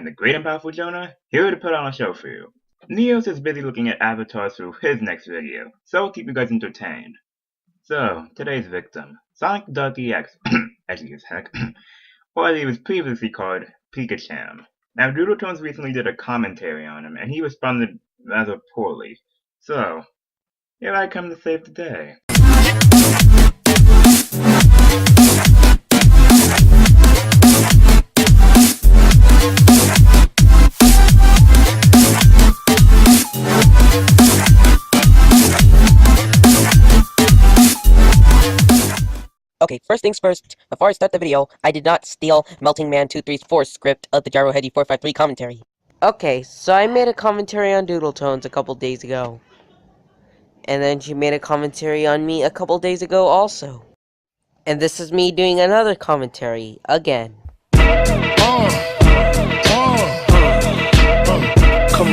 the great and powerful Jonah, here to put on a show for you. Neos is busy looking at avatars through his next video, so I'll keep you guys entertained. So, today's victim, SonicThedarkEX, edgy as heck, or as he was previously called, Pikachu. Now, Doodletones recently did a commentary on him, and he responded rather poorly. So, here I come to save the day. Okay, first things first, before I start the video, I did not steal Melting Man 234's script of the Gyroheady 453 commentary. Okay, so I made a commentary on Doodletones a couple days ago. And then she made a commentary on me a couple days ago also. And this is me doing another commentary, again. Come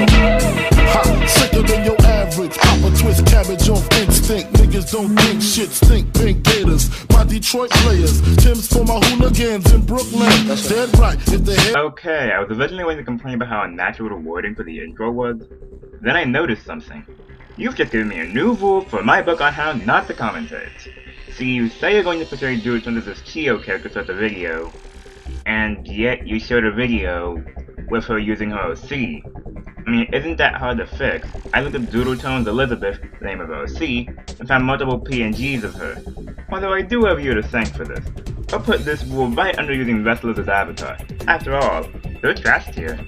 on. Ha, sicker than your average. Pop a twist cabbage on instinct. Niggas don't think shit stink. Pink Gators, my Detroit players. Tim's for my hooligans in Brooklyn. That's dead right. If the head. Okay, I was originally going to complain about how unnatural the wording for the intro was. Then I noticed something. You've just given me a new rule for my book on how not to commentate. See, you say you're going to portray Doodletones as this Chio character throughout the video, and yet you showed a video with her using her OC. I mean, isn't that hard to fix? I looked up Doodletones Elizabeth, the name of her OC, and found multiple PNGs of her. Although I do have you to thank for this. I'll put this rule right under using wrestlers as avatar. After all, they're trashed here.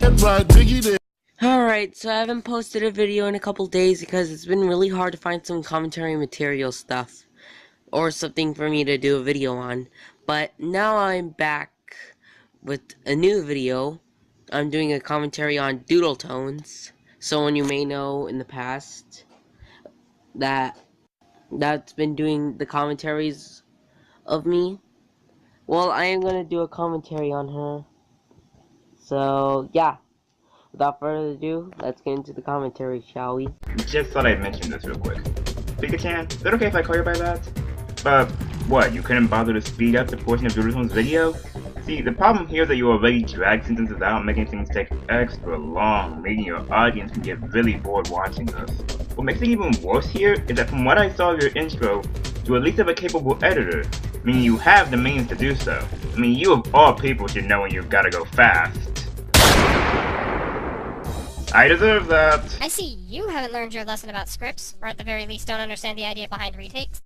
Alright, so I haven't posted a video in a couple days because it's been really hard to find some commentary material stuff. Or something for me to do a video on. But now I'm back with a new video. I'm doing a commentary on Doodletones. Someone you may know in the past that's been doing the commentaries of me. Well, I am gonna do a commentary on her. So yeah. Without further ado, let's get into the commentary, shall we? Just thought I'd mention this real quick. Pikachu, is it okay if I call you by that? But what, you couldn't bother to speed up the portion of Doodletones' video? See, the problem here is that you already drag sentences out, making things take extra long, making your audience can get really bored watching this. What makes it even worse here is that from what I saw of your intro, you at least have a capable editor, meaning you have the means to do so. I mean, you of all people should know when you've gotta go fast. I deserve that. I see you haven't learned your lesson about scripts, or at the very least don't understand the idea behind retakes.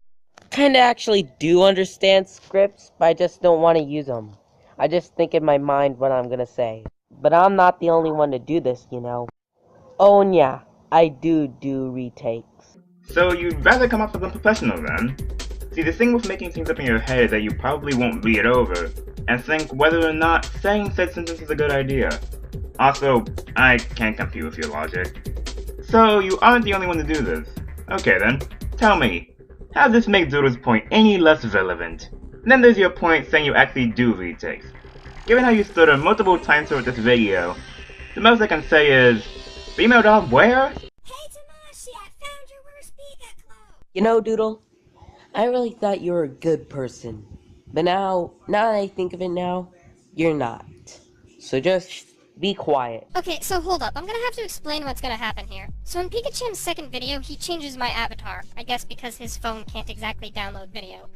Kinda actually do understand scripts, but I just don't want to use them. I just think in my mind what I'm gonna say. But I'm not the only one to do this, you know. Oh and yeah, I do retakes. So you'd rather come off as unprofessional then? See, the thing with making things up in your head is that you probably won't read it over, and think whether or not saying said sentence is a good idea. Also, I can't compete with your logic. So, you aren't the only one to do this. Okay then, tell me, how does this make Doodle's point any less relevant? And then there's your point saying you actually do retakes. Given how you stutter multiple times throughout this video, the most I can say is, female dog where? Hey Tamashi, I found your worst Pika clone! You know, Doodle, I really thought you were a good person. But now that I think of it now, you're not. So just be quiet. Okay, so hold up. I'm gonna have to explain what's gonna happen here. So in Pikachu's second video, he changes my avatar. I guess because his phone can't exactly download video.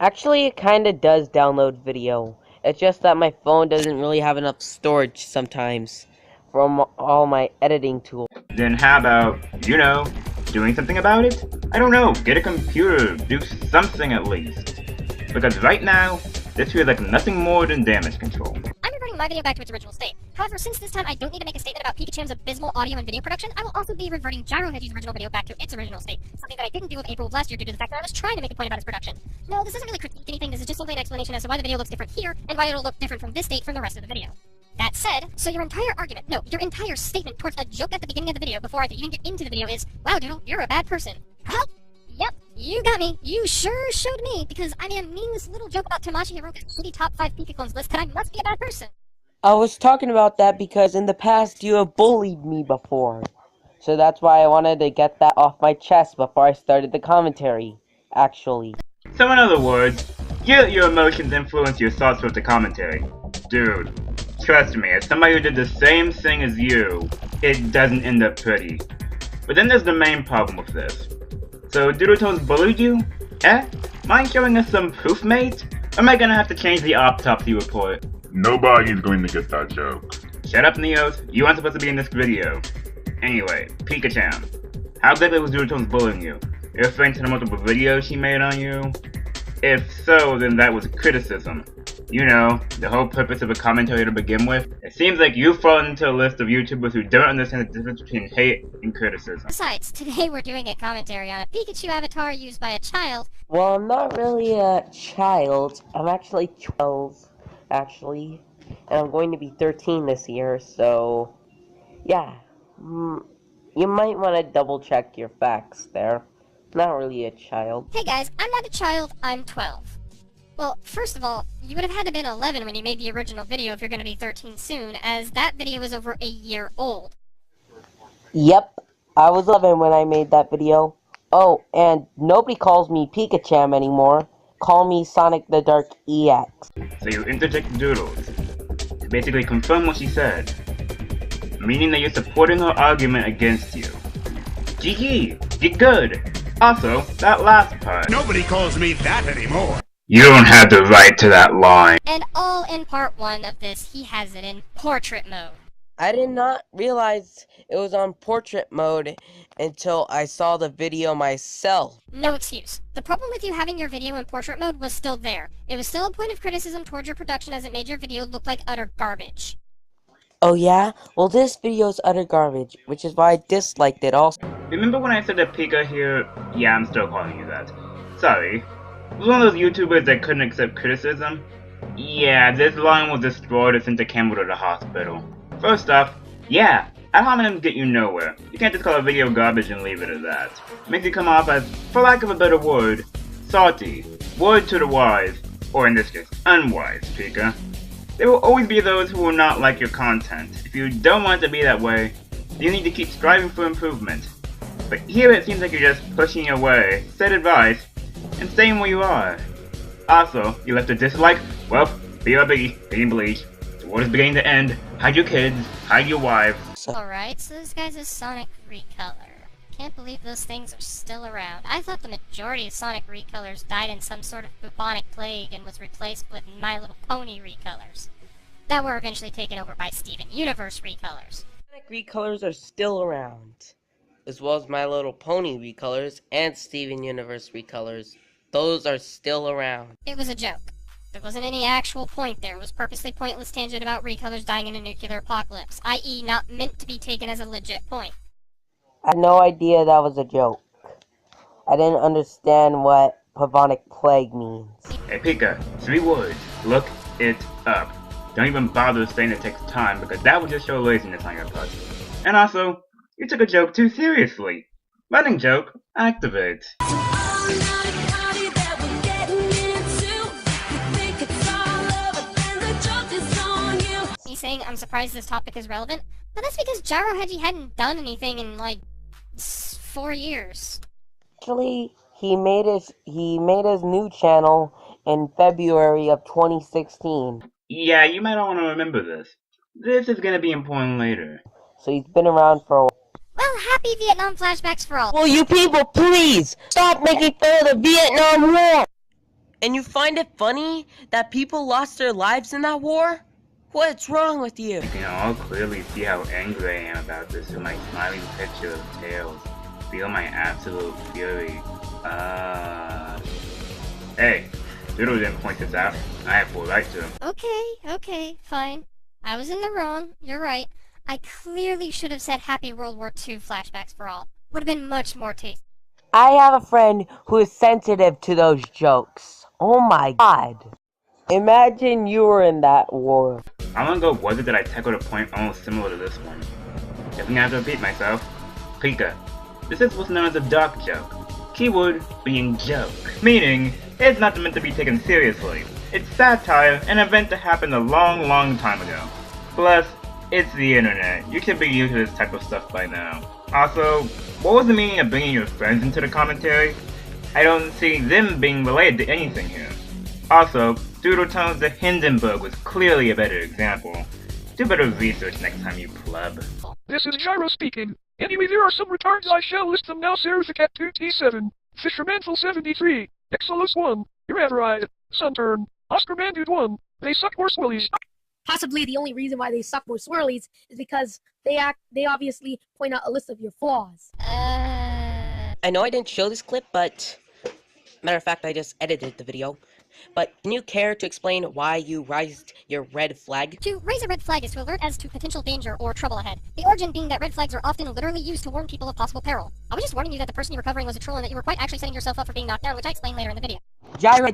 Actually, it kinda does download video. It's just that my phone doesn't really have enough storage sometimes from all my editing tools. Then how about, you know, doing something about it? I don't know, get a computer, do something at least. Because right now, this feels like nothing more than damage control. I'm reverting my video back to its original state. However, since this time I don't need to make a statement about Pikachu's abysmal audio and video production, I will also be reverting Gyroheady's original video back to its original state. Something that I didn't do with April of last year due to the fact that I was trying to make a point about its production. No, this doesn't really critique anything, this is just simply an explanation as to why the video looks different here, and why it'll look different from this state from the rest of the video. That said, so your entire argument, no, your entire statement towards a joke at the beginning of the video before I could even get into the video is, wow, Doodle, you're a bad person. Help! Yep, you got me. You sure showed me, because I mean, this little joke about Tamashi who wrote this shitty top 5 Pika clones list that I must be a bad person. I was talking about that because in the past you have bullied me before. So that's why I wanted to get that off my chest before I started the commentary, actually. So in other words, you let your emotions influence your thoughts with the commentary. Dude, trust me, as somebody who did the same thing as you, it doesn't end up pretty. But then there's the main problem with this. So, Doodletones bullied you? Mind showing us some proof, mate? Or am I gonna have to change the autopsy report? Nobody's going to get that joke. Shut up, Neos. You aren't supposed to be in this video. Anyway, Pikachu. How badly was Doodletones bullying you? You're referring to the multiple videos she made on you? If so, then that was criticism. You know, the whole purpose of a commentary to begin with. It seems like you fall into a list of YouTubers who don't understand the difference between hate and criticism. Besides, today we're doing a commentary on a Pikachu avatar used by a child. Well, I'm not really a child. I'm actually 12, actually. And I'm going to be 13 this year, so... yeah. You might want to double check your facts there. Not really a child. Hey guys, I'm not a child, I'm 12. Well, first of all, you would have had to been 11 when you made the original video if you're going to be 13 soon, as that video is over a year old. Yep, I was 11 when I made that video. Oh, and nobody calls me Pikachu anymore. Call me SonicThedarkEX. So you interject Doodles to basically confirm what she said, meaning that you're supporting her argument against you. GG, get good. Also, that last part. Nobody calls me that anymore. You don't have the right to that line. And all in part 1 of this, he has it in portrait mode. I did not realize it was on portrait mode until I saw the video myself. No excuse. The problem with you having your video in portrait mode was still there. It was still a point of criticism towards your production as it made your video look like utter garbage. Oh yeah? Well, this video's utter garbage, which is why I disliked it also. Remember when I said that Pika here? Yeah, I'm still calling you that. Sorry. Was one of those YouTubers that couldn't accept criticism? Yeah, this line was destroyed and sent to Campbell to the hospital. First off, yeah, ad hominems get you nowhere. You can't just call a video garbage and leave it at that. It makes you come off as, for lack of a better word, salty, word to the wise, or in this case, unwise, Pika. There will always be those who will not like your content. If you don't want it to be that way, you need to keep striving for improvement. But here it seems like you're just pushing your way, said advice, and staying where you are. Also, you left a dislike? Well, be your biggie, being bleached. The world is beginning to end. Hide your kids, hide your wives. Alright, so this guy's a Sonic Recolor. Can't believe those things are still around. I thought the majority of Sonic Recolors died in some sort of bubonic plague and was replaced with My Little Pony Recolors that were eventually taken over by Steven Universe Recolors. Sonic Recolors are still around, as well as My Little Pony Recolors and Steven Universe Recolors. Those are still around. It was a joke. There wasn't any actual point there. It was purposely pointless tangent about Recolors dying in a nuclear apocalypse, i.e. not meant to be taken as a legit point. I had no idea that was a joke. I didn't understand what bubonic plague means. Hey Pika, 3 words. Look it up. Don't even bother saying it takes time because that would just show laziness on your part. And also, you took a joke too seriously. Running joke, activate. He's saying, I'm surprised this topic is relevant, but that's because Gyrohead hadn't done anything in, like, 4 years. Actually, he made his new channel in February of 2016. Yeah, you might not want to remember this. This is gonna be important later. So he's been around for a while. Well, happy Vietnam flashbacks for all. Will you people please stop making fun of the Vietnam War? And you find it funny that people lost their lives in that war? What's wrong with you? You can all clearly see how angry I am about this in my smiling picture of Tails. Feel my absolute fury. Hey, Doodle didn't point this out. I have full right to. Okay, fine. I was in the wrong, you're right. I clearly should have said Happy World War II flashbacks for all. Would have been much more tasty. I have a friend who is sensitive to those jokes. Oh my god. Imagine you were in that war. How long ago was it that I tackled a point almost similar to this one? Guessing I have to repeat myself. Pika, this is what's known as a dark joke. Keyword being joke. Meaning, it's not meant to be taken seriously. It's satire, an event that happened a long time ago. Plus, it's the internet. You should be used to this type of stuff by now. Also, what was the meaning of bringing your friends into the commentary? I don't see them being related to anything here. Also, Doodletones the Hindenburg was clearly a better example. Do better research next time, you pleb. This is Gyro speaking. Anyway, there are some retards. I shall list them now. Cat 2T7, Fishermanful 73, Exolus 1, Irreveride, Sunturn, Oscar Mandude 1. They suck more swirlies. Possibly the only reason why they suck more swirlies is because they obviously point out a list of your flaws. I know I didn't show this clip, but matter of fact, I just edited the video. But can you care to explain why you raised your red flag? To raise a red flag is to alert as to potential danger or trouble ahead. The origin being that red flags are often literally used to warn people of possible peril. I was just warning you that the person you were covering was a troll and that you were quite actually setting yourself up for being knocked down, which I explain later in the video. Gyro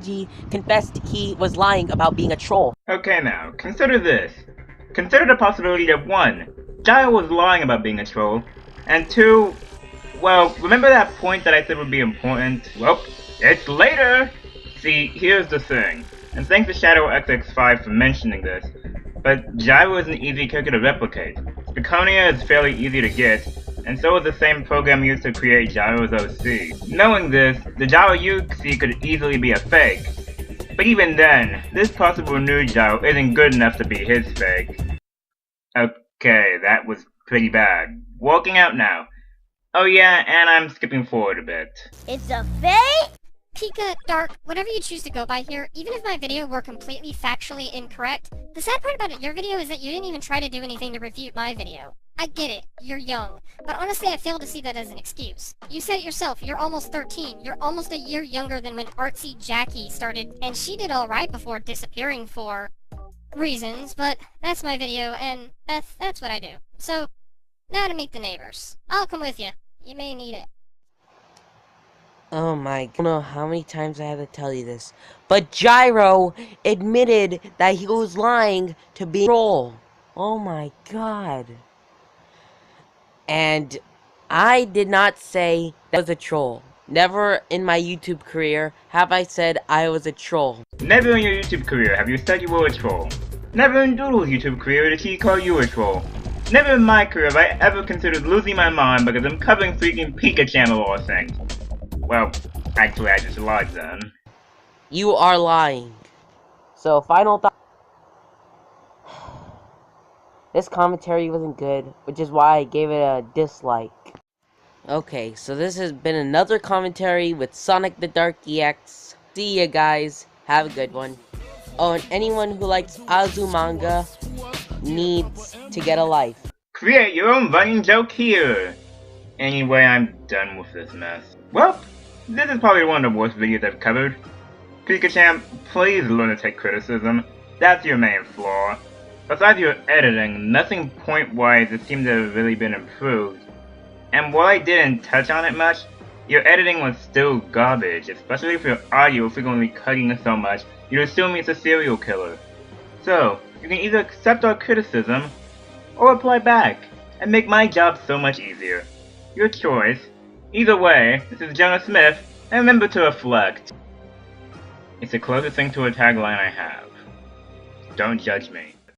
confessed he was lying about being a troll. Okay now, consider this. Consider the possibility that 1. Gyro was lying about being a troll, and 2, well, remember that point that I said would be important? Well, it's later! See, here's the thing, and thanks to SonicThedarkEX for mentioning this, but Gyro is an easy character to replicate. Spaconia is fairly easy to get, and so is the same program used to create Gyro's OC. Knowing this, the Gyro you see could easily be a fake. But even then, this possible new Gyro isn't good enough to be his fake. Okay, that was pretty bad. Walking out now. Oh yeah, and I'm skipping forward a bit. It's a fake? Pika, Dark, whatever you choose to go by here, even if my video were completely factually incorrect, the sad part about your video is that you didn't even try to do anything to refute my video. I get it, you're young, but honestly I fail to see that as an excuse. You said it yourself, you're almost 13, you're almost a year younger than when Artsy Jackie started, and she did alright before disappearing for reasons, but that's my video, and that's what I do. So, now to meet the neighbors. I'll come with you. You may need it. Oh my, I don't know how many times I had to tell you this, but Gyro admitted that he was lying to be a troll. Oh my god. And I did not say that I was a troll. Never in my YouTube career have I said I was a troll. Never in your YouTube career have you said you were a troll. Never in Doodle's YouTube career did he call you a troll. Never in my career have I ever considered losing my mind because I'm covering freaking Pikachu or things. Well, actually I just lied then. You are lying. So, final thought. This commentary wasn't good, which is why I gave it a dislike. Okay, so this has been another commentary with SonicThedarkEX. See ya guys, have a good one. Oh, and anyone who likes Azumanga needs to get a life. Create your own running joke here! Anyway, I'm done with this mess. Well, this is probably one of the worst videos I've covered. Pikachu, please learn to take criticism. That's your main flaw. Besides your editing, nothing point-wise has seemed to have really been improved. And while I didn't touch on it much, your editing was still garbage, especially if your audio frequently cutting so much, you'd assume it's a serial killer. So, you can either accept our criticism, or reply back, and make my job so much easier. Your choice. Either way, this is Jonah Smith, and remember to reflect. It's the closest thing to a tagline I have. Don't judge me.